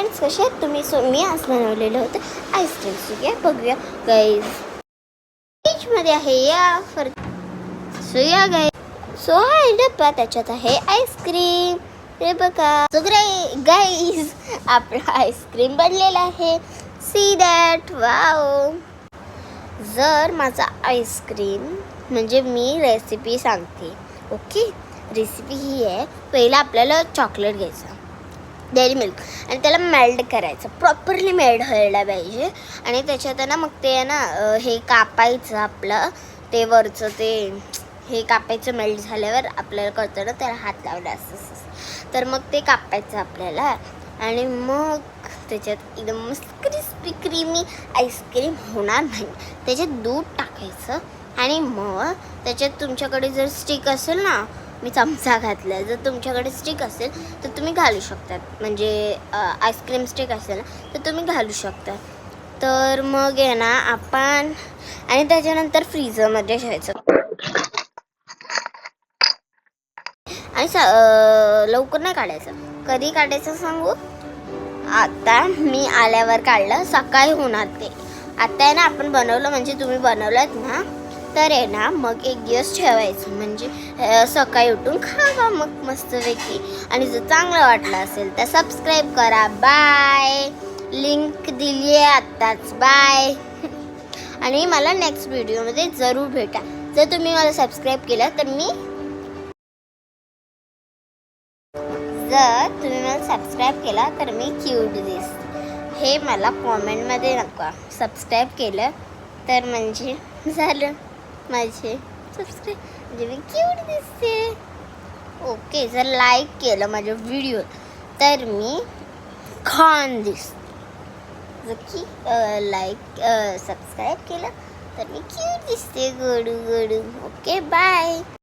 Friends, कसे आहेत तुम्ही? मी आज बनवलेलं होतं आईस्क्रीम. सुया बघूया गाईज. फ्रीजमध्ये आहे या सुया गाईज. सो हा डब्बा, त्याच्यात आहे आईस्क्रीम. हे बघा. सो गाईज, आपला आईस्क्रीम बनलेला आहे. See that. वाव. जर माझा आईस्क्रीम म्हणजे मी रेसिपी सांगते. ओके, रेसिपी ही आहे. पहिला आपल्याला चॉकलेट घ्यायचं, डेअरी मिल्क, आणि त्याला मेल्ट करायचं. प्रॉपरली मेल्ट व्हायला पाहिजे. आणि त्याच्यात आहे ना, मग ते आहे ना, हे कापायचं आपलं, ते वरचं ते हे कापायचं. मेल्ट झाल्यावर आपल्याला कळतं ना त्याला हात लावला असं. तर मग ते कापायचं आपल्याला. आणि मग त्याच्यात एकदम मस्त क्रिस्पी क्रीमी आईस्क्रीम होणार नाही. त्याच्यात दूध टाकायचं. आणि मग त्याच्यात तुमच्याकडे जर स्टिक असेल ना, मी चमचा घातला, जर तुमच्याकडे स्टिक असेल तर तुम्ही घालू शकतात. म्हणजे आईस्क्रीम स्टिक असेल ना तर तुम्ही घालू शकता. तर मग आहे ना आपण, आणि त्याच्यानंतर फ्रीझरमध्ये ठेवायचं. आणि लवकर नाही काढायचं. कधी काढायचं सांगू? आता मी आल्यावर काढलं, सकाळी होणार ते. आता आहे ना आपण बनवलं, म्हणजे तुम्ही बनवलं ना, तर आहे ना मग एक दिवस ठेवायचं. म्हणजे सकाळी उठून खावा मग मस्तपैकी. आणि जर चांगलं वाटलं असेल तर सबस्क्राईब करा. बाय. लिंक दिली आहे आत्ताच. बाय. आणि मला नेक्स्ट व्हिडिओमध्ये जरूर भेटा. जर तुम्ही मला सबस्क्राईब केलं तर मी क्यूट दिसते. हे मला कॉमेंटमध्ये नका. सबस्क्राईब केलं तर म्हणजे झालं माझे सबस्क्राईब, म्हणजे मी क्यूट दिसते. ओके, जर लाईक केलं माझ्या व्हिडिओ तर मी खान दिसते. जर की सबस्क्राईब केलं तर मी क्यूट दिसते. गडू गडू. Okay, bye.